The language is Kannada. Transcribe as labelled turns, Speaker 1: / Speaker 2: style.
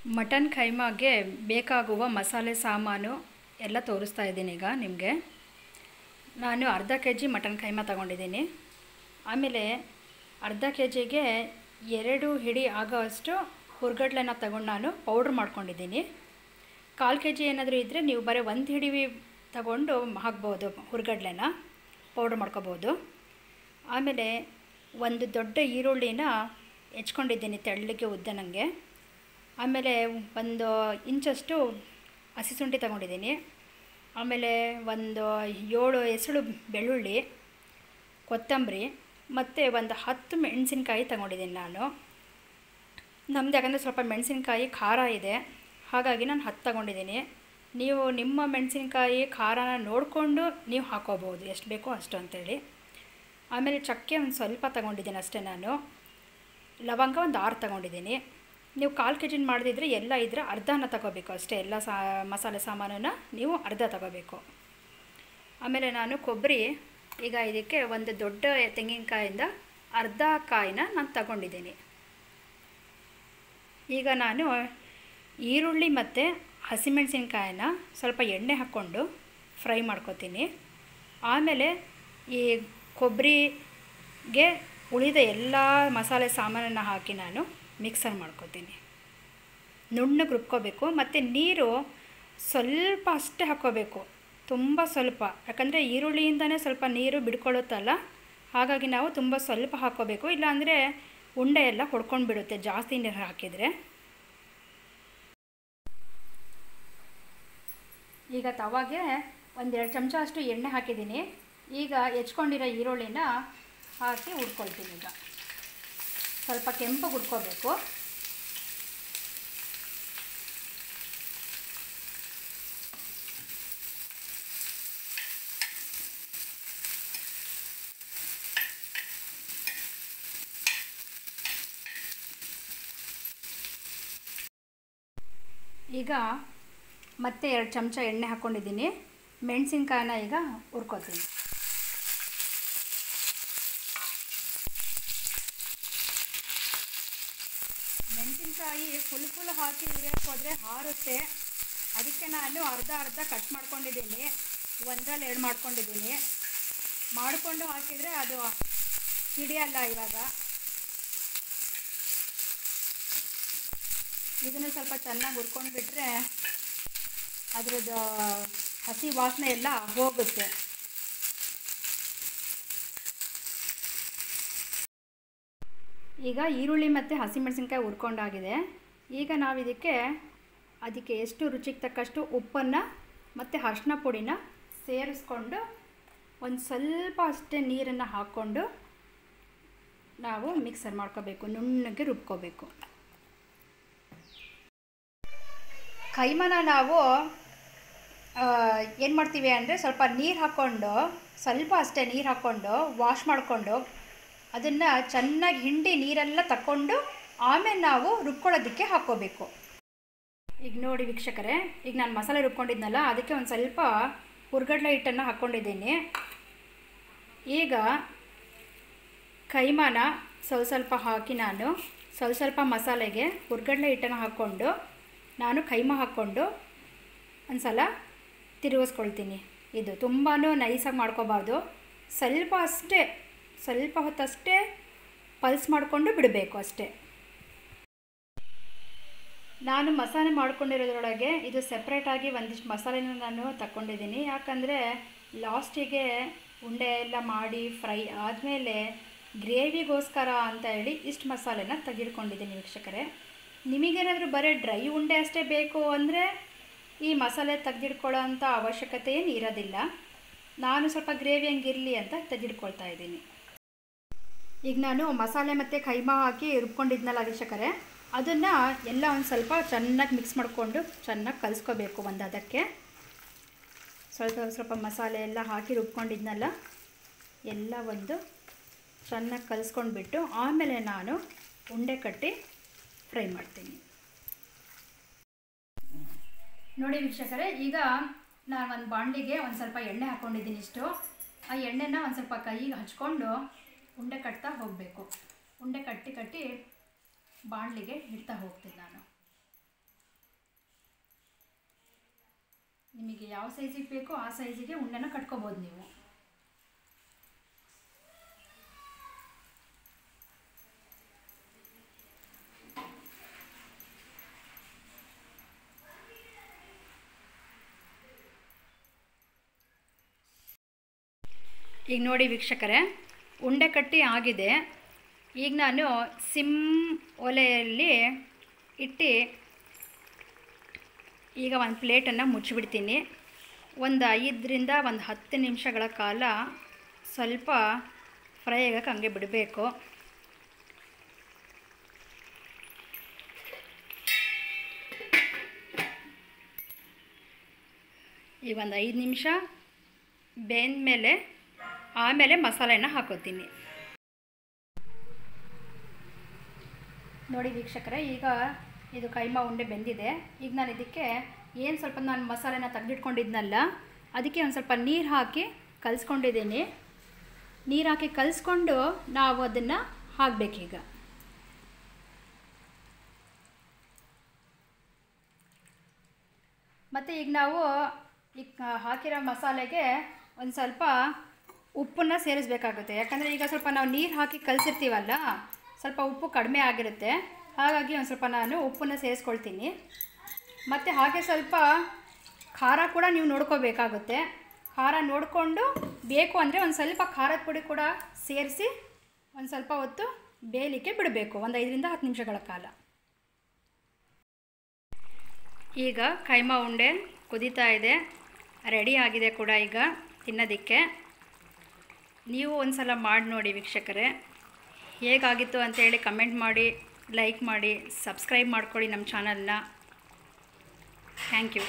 Speaker 1: ಮಟನ್ ಕೈಮಾಗೆ ಬೇಕಾಗುವ ಮಸಾಲೆ ಸಾಮಾನು ಎಲ್ಲ ತೋರಿಸ್ತಾ ಇದ್ದೀನಿ ಈಗ ನಿಮಗೆ. ನಾನು ಅರ್ಧ ಕೆ ಜಿ ಮಟನ್ ಕೈಮಾ ತಗೊಂಡಿದ್ದೀನಿ. ಆಮೇಲೆ ಅರ್ಧ ಕೆ ಜಿಗೆ 2 ಹಿಡಿ ಆಗೋವಷ್ಟು ಹುರ್ಗಡ್ಲೆನ ತಗೊಂಡು ನಾನು ಪೌಡ್ರ್ ಮಾಡ್ಕೊಂಡಿದ್ದೀನಿ. 1/4 ಕೆ ಜಿ ಏನಾದರೂ ಇದ್ದರೆ ನೀವು ಬರೀ 1 ಹಿಡಿ ತಗೊಂಡು ಹಾಕ್ಬೋದು, ಹುರ್ಗಡ್ಲೆನ ಪೌಡ್ರ್ ಮಾಡ್ಕೋಬೋದು. ಆಮೇಲೆ ಒಂದು ದೊಡ್ಡ ಈರುಳ್ಳಿನ ಹೆಚ್ಕೊಂಡಿದ್ದೀನಿ ತೆಳ್ಳಗೆ ಉದ್ದನಂಗೆ. ಆಮೇಲೆ 1 ಇಂಚಷ್ಟು ಹಸಿ ಶುಂಠಿ ತಗೊಂಡಿದ್ದೀನಿ. ಆಮೇಲೆ ಒಂದು 7 ಎಸಳು ಬೆಳ್ಳುಳ್ಳಿ, ಕೊತ್ತಂಬರಿ ಮತ್ತು ಒಂದು 10 ಮೆಣಸಿನ್ಕಾಯಿ ತಗೊಂಡಿದ್ದೀನಿ ನಾನು. ನಮ್ಮದು ಯಾಕಂದರೆ ಸ್ವಲ್ಪ ಮೆಣಸಿನ್ಕಾಯಿ ಖಾರ ಇದೆ, ಹಾಗಾಗಿ ನಾನು 10 ತಗೊಂಡಿದ್ದೀನಿ. ನೀವು ನಿಮ್ಮ ಮೆಣಸಿನ್ಕಾಯಿ ಖಾರನ ನೋಡಿಕೊಂಡು ನೀವು ಹಾಕೋಬೋದು, ಎಷ್ಟು ಬೇಕೋ ಅಷ್ಟು ಅಂಥೇಳಿ. ಆಮೇಲೆ ಚಕ್ಕೆ ಒಂದು ಸ್ವಲ್ಪ ತಗೊಂಡಿದ್ದೀನಿ ಅಷ್ಟೇ ನಾನು. ಲವಂಗ ಒಂದು 6 ತಗೊಂಡಿದ್ದೀನಿ. ನೀವು 1/4 ಕೆ ಜಿನ ಮಾಡಿದ್ರೆ ಎಲ್ಲ ಇದ್ದರೆ ಅರ್ಧನ ತಗೋಬೇಕು ಅಷ್ಟೇ. ಎಲ್ಲ ಮಸಾಲೆ ಸಾಮಾನನ್ನು ನೀವು ಅರ್ಧ ತಗೋಬೇಕು. ಆಮೇಲೆ ನಾನು ಕೊಬ್ಬರಿ, ಈಗ ಇದಕ್ಕೆ ಒಂದು ದೊಡ್ಡ ತೆಂಗಿನಕಾಯಿಂದ ಅರ್ಧ ಕಾಯಿನ ನಾನು ತಗೊಂಡಿದ್ದೀನಿ. ಈಗ ನಾನು ಈರುಳ್ಳಿ ಮತ್ತು ಹಸಿಮೆಣಸಿನ್ಕಾಯಿನ ಸ್ವಲ್ಪ ಎಣ್ಣೆ ಹಾಕ್ಕೊಂಡು ಫ್ರೈ ಮಾಡ್ಕೊತೀನಿ. ಆಮೇಲೆ ಈ ಕೊಬ್ಬರಿಗೆ ಉಳಿದ ಎಲ್ಲ ಮಸಾಲೆ ಸಾಮಾನನ್ನು ಹಾಕಿ ನಾನು ಮಿಕ್ಸರ್ ಮಾಡ್ಕೊತೀನಿ. ನುಣ್ಣಗೆ ರುಬ್ಕೋಬೇಕು. ಮತ್ತು ನೀರು ಸ್ವಲ್ಪ ಅಷ್ಟೇ ಹಾಕ್ಕೋಬೇಕು, ತುಂಬ ಸ್ವಲ್ಪ. ಯಾಕಂದರೆ ಈರುಳ್ಳಿಯಿಂದನೇ ಸ್ವಲ್ಪ ನೀರು ಬಿಡ್ಕೊಳ್ಳುತ್ತಲ್ಲ, ಹಾಗಾಗಿ ನಾವು ತುಂಬ ಸ್ವಲ್ಪ ಹಾಕ್ಕೋಬೇಕು. ಇಲ್ಲಾಂದರೆ ಉಂಡೆ ಎಲ್ಲ ಹೊಡ್ಕೊಂಡು ಬಿಡುತ್ತೆ ಜಾಸ್ತಿ ನೀರು ಹಾಕಿದರೆ. ಈಗ ತವಾಗೆ 1-2 ಚಮಚ ಅಷ್ಟು ಎಣ್ಣೆ ಹಾಕಿದ್ದೀನಿ. ಈಗ ಹೆಚ್ಕೊಂಡಿರೋ ಈರುಳ್ಳಿನ ಹಾಕಿ ಹುರ್ಕೊಳ್ತೀನಿ. ಈಗ ಸ್ವಲ್ಪ ಕೆಂಪಗೆ ಹುರ್ಕೋಬೇಕು. ಈಗ ಮತ್ತೆ 2 ಚಮಚ ಎಣ್ಣೆ ಹಾಕ್ಕೊಂಡಿದ್ದೀನಿ. ಮೆಣಸಿನ್ಕಾಯಿನ ಈಗ ಹುರ್ಕೋತೀನಿ. ಮೆಣಸಿನ್ಕಾಯಿ ಫುಲ್ ಹಾಕಿದರೆ ಹೋದರೆ ಹಾರುತ್ತೆ. ಅದಕ್ಕೆ ನಾನು ಅರ್ಧ ಕಟ್ ಮಾಡ್ಕೊಂಡಿದ್ದೀನಿ, 1ರಲ್ಲಿ 2 ಮಾಡ್ಕೊಂಡಿದ್ದೀನಿ. ಮಾಡಿಕೊಂಡು ಹಾಕಿದರೆ ಅದು ಹಿಡಿಯಲ್ಲ. ಇವಾಗ ಇದನ್ನು ಸ್ವಲ್ಪ ಚೆನ್ನಾಗಿ ಹುರ್ಕೊಂಡು ಬಿಟ್ಟರೆ ಅದರದ್ದು ಹಸಿ ವಾಸನೆ ಎಲ್ಲ ಹೋಗುತ್ತೆ. ಈಗ ಈರುಳ್ಳಿ ಮತ್ತು ಹಸಿಮೆಣಸಿನ್ಕಾಯಿ ಹುರ್ಕೊಂಡಾಗಿದೆ. ಈಗ ನಾವು ಅದಕ್ಕೆ ಎಷ್ಟು ರುಚಿಗೆ ತಕ್ಕಷ್ಟು ಉಪ್ಪನ್ನು ಮತ್ತು ಅರಿಶಿನ ಪುಡಿನ ಸೇರಿಸ್ಕೊಂಡು ಒಂದು ಸ್ವಲ್ಪ ಅಷ್ಟೇ ನೀರನ್ನು ಹಾಕ್ಕೊಂಡು ನಾವು ಮಿಕ್ಸರ್ ಮಾಡ್ಕೋಬೇಕು, ನುಣ್ಣಗೆ ರುಬ್ಕೋಬೇಕು. ಕೈಮಾನ ನಾವು ಏನು ಮಾಡ್ತೀವಿ ಅಂದರೆ ಸ್ವಲ್ಪ ನೀರು ಹಾಕ್ಕೊಂಡು, ಸ್ವಲ್ಪ ಅಷ್ಟೇ ನೀರು ಹಾಕ್ಕೊಂಡು ವಾಶ್ ಮಾಡಿಕೊಂಡು ಅದನ್ನು ಚೆನ್ನಾಗಿ ಹಿಂಡಿ ನೀರೆಲ್ಲ ತಕ್ಕೊಂಡು ಆಮೇಲೆ ನಾವು ರುಬ್ಕೊಳ್ಳೋದಕ್ಕೆ ಹಾಕ್ಕೋಬೇಕು. ಈಗ ನೋಡಿ ವೀಕ್ಷಕರೇ, ಈಗ ನಾನು ಮಸಾಲೆ ರುಬ್ಕೊಂಡಿದ್ನಲ್ಲ, ಅದಕ್ಕೆ ಒಂದು ಸ್ವಲ್ಪ ಹುರ್ಗಡ್ಲೆ ಹಿಟ್ಟನ್ನು ಹಾಕ್ಕೊಂಡಿದ್ದೀನಿ. ಈಗ ಕೈಮಾನ ಸ್ವಲ್ಪ ಹಾಕಿ ನಾನು ಸ್ವಲ್ಪ ಮಸಾಲೆಗೆ ಹುರ್ಗಡ್ಲೆ ಹಿಟ್ಟನ್ನು ಹಾಕ್ಕೊಂಡು ನಾನು ಕೈಮಾ ಹಾಕ್ಕೊಂಡು ಒಂದು ಸಲ ತಿರುಗಿಸ್ಕೊಳ್ತೀನಿ. ಇದು ತುಂಬಾ ನೈಸಾಗಿ ಮಾಡ್ಕೋಬಾರ್ದು, ಸ್ವಲ್ಪ ಹೊತ್ತಷ್ಟೇ ಪಲ್ಸ್ ಮಾಡಿಕೊಂಡು ಬಿಡಬೇಕು ಅಷ್ಟೇ. ನಾನು ಮಸಾಲೆ ಮಾಡ್ಕೊಂಡಿರೋದ್ರೊಳಗೆ ಇದು ಸೆಪ್ರೇಟಾಗಿ ಒಂದಿಷ್ಟು ಮಸಾಲೆನ ನಾನು ತಗೊಂಡಿದ್ದೀನಿ. ಯಾಕಂದರೆ ಲಾಸ್ಟಿಗೆ ಉಂಡೆ ಎಲ್ಲ ಮಾಡಿ ಫ್ರೈ ಆದಮೇಲೆ ಗ್ರೇವಿಗೋಸ್ಕರ ಅಂತ ಹೇಳಿ ಇಷ್ಟು ಮಸಾಲೆನ ತೆಗೆದುಕೊಂಡಿದ್ದೀನಿ ವೀಕ್ಷಕರೇ. ನಿಮಗೇನಾದರೂ ಬರೀ ಡ್ರೈ ಉಂಡೆ ಅಷ್ಟೇ ಬೇಕು ಅಂದರೆ ಈ ಮಸಾಲೆ ತೆಗೆದಿಟ್ಕೊಳ್ಳೋ ಅಂಥ ಅವಶ್ಯಕತೆ ಏನು ಇರೋದಿಲ್ಲ. ನಾನು ಸ್ವಲ್ಪ ಗ್ರೇವಿ ಹಂಗಿರಲಿ ಅಂತ ತೆಗೆದಿಟ್ಕೊಳ್ತಾ ಇದ್ದೀನಿ. ಈಗ ನಾನು ಮಸಾಲೆ ಮತ್ತು ಕೈಮಾ ಹಾಕಿ ರುಬ್ಕೊಂಡಿದ್ನಲ್ಲ ವೀಕ್ಷಕರೇ, ಅದನ್ನು ಎಲ್ಲ ಒಂದು ಸ್ವಲ್ಪ ಚೆನ್ನಾಗಿ ಮಿಕ್ಸ್ ಮಾಡಿಕೊಂಡು ಚೆನ್ನಾಗಿ ಕಲಿಸ್ಕೋಬೇಕು. ಅದಕ್ಕೆ ಸ್ವಲ್ಪ ಮಸಾಲೆ ಎಲ್ಲ ಹಾಕಿ ರುಬ್ಕೊಂಡಿದ್ನಲ್ಲ ಎಲ್ಲ ಒಂದು ಚೆನ್ನಾಗಿ ಕಲಿಸ್ಕೊಂಡ್ಬಿಟ್ಟು ಆಮೇಲೆ ನಾನು ಉಂಡೆ ಕಟ್ಟಿ ಫ್ರೈ ಮಾಡ್ತೀನಿ. ನೋಡಿ ವೀಕ್ಷಕರೇ, ಈಗ ನಾನು ಒಂದು ಬಾಣಲಿಗೆ ಒಂದು ಸ್ವಲ್ಪ ಎಣ್ಣೆ ಹಾಕ್ಕೊಂಡಿದ್ದೀನಿ. ಇಷ್ಟು ಆ ಎಣ್ಣೆನ ಒಂದು ಸ್ವಲ್ಪ ಕೈಗೆ ಹಚ್ಕೊಂಡು ಉಂಡೆ ಕಟ್ತಾ ಹೋಗಬೇಕು. ಉಂಡೆ ಕಟ್ಟಿ ಬಾಣಲಿಗೆ ಇಡ್ತಾ ಹೋಗ್ತೀನಿ ನಾನು. ನಿಮಗೆ ಯಾವ ಸೈಜಿಗೆ ಬೇಕೋ ಆ ಸೈಜಿಗೆ ಉಂಡೆನ ಕಟ್ಕೋಬೋದು ನೀವು. ಈಗ ನೋಡಿ ವೀಕ್ಷಕರೇ, ಉಂಡೆ ಕಟ್ಟಿ ಆಗಿದೆ. ಈಗ ನಾನು ಸಿಮ್ ಒಲೆಯಲ್ಲಿ ಇಟ್ಟು ಈಗ ಒಂದು ಪ್ಲೇಟನ್ನು ಮುಚ್ಚಿಬಿಡ್ತೀನಿ. ಒಂದು 5ರಿಂದ 10 ನಿಮಿಷಗಳ ಕಾಲ ಸ್ವಲ್ಪ ಫ್ರೈ ಆಗಕ್ಕೆ ಹಂಗೆ ಬಿಡಬೇಕು. ಈಗ ಒಂದು 5 ನಿಮಿಷ ಬೆಂದಮೇಲೆ ಆಮೇಲೆ ಮಸಾಲೆನ ಹಾಕೋತೀನಿ. ನೋಡಿ ವೀಕ್ಷಕರೇ, ಈಗ ಇದು ಕೈಮಾ ಉಂಡೆ ಬೆಂದಿದೆ. ಈಗ ನಾನು ಇದಕ್ಕೆ ಸ್ವಲ್ಪ ನಾನು ಮಸಾಲೆನ ತೆಗೆದಿಟ್ಕೊಂಡಿದ್ನಲ್ಲ, ಅದಕ್ಕೆ ಒಂದು ಸ್ವಲ್ಪ ನೀರು ಹಾಕಿ ಕಲಿಸ್ಕೊಂಡಿದ್ದೀನಿ. ನೀರು ಹಾಕಿ ಕಲಿಸ್ಕೊಂಡು ನಾವು ಅದನ್ನು ಹಾಕಬೇಕೀಗ. ಮತ್ತು ಈಗ ನಾವು ಈಗ ಹಾಕಿರೋ ಮಸಾಲೆಗೆ ಒಂದು ಸ್ವಲ್ಪ ಉಪ್ಪನ್ನು ಸೇರಿಸಬೇಕಾಗುತ್ತೆ. ಯಾಕಂದರೆ ಈಗ ಸ್ವಲ್ಪ ನಾವು ನೀರು ಹಾಕಿ ಕಲಸಿರ್ತೀವಲ್ಲ, ಸ್ವಲ್ಪ ಉಪ್ಪು ಕಡಿಮೆ ಆಗಿರುತ್ತೆ. ಹಾಗಾಗಿ ಒಂದು ಸ್ವಲ್ಪ ನಾನು ಉಪ್ಪನ್ನು ಸೇರಿಸ್ಕೊಳ್ತೀನಿ. ಮತ್ತು ಹಾಗೆ ಸ್ವಲ್ಪ ಖಾರ ಕೂಡ ನೀವು ನೋಡ್ಕೋಬೇಕಾಗುತ್ತೆ. ಖಾರ ನೋಡಿಕೊಂಡು ಬೇಕು ಅಂದರೆ ಒಂದು ಸ್ವಲ್ಪ ಖಾರದ ಪುಡಿ ಕೂಡ ಸೇರಿಸಿ ಒಂದು ಸ್ವಲ್ಪ ಹೊತ್ತು ಬೇಯಲಿಕ್ಕೆ ಬಿಡಬೇಕು, ಒಂದು 5ರಿಂದ 10 ನಿಮಿಷಗಳ ಕಾಲ. ಈಗ ಕೈಮಾ ಉಂಡೆ ಕುದೀತಾ ಇದೆ, ರೆಡಿ ಆಗಿದೆ ಕೂಡ ಈಗ ತಿನ್ನೋದಕ್ಕೆ. ನೀವು ಒಂದು ಸಲ ಮಾಡಿ ನೋಡಿ ವೀಕ್ಷಕರೇ, ಹೇಗಾಗಿತ್ತು ಅಂತೇಳಿ ಕಮೆಂಟ್ ಮಾಡಿ, ಲೈಕ್ ಮಾಡಿ, ಸಬ್ಸ್ಕ್ರೈಬ್ ಮಾಡ್ಕೊಳ್ಳಿ ನಮ್ಮ ಚಾನಲ್ನ. Thank you.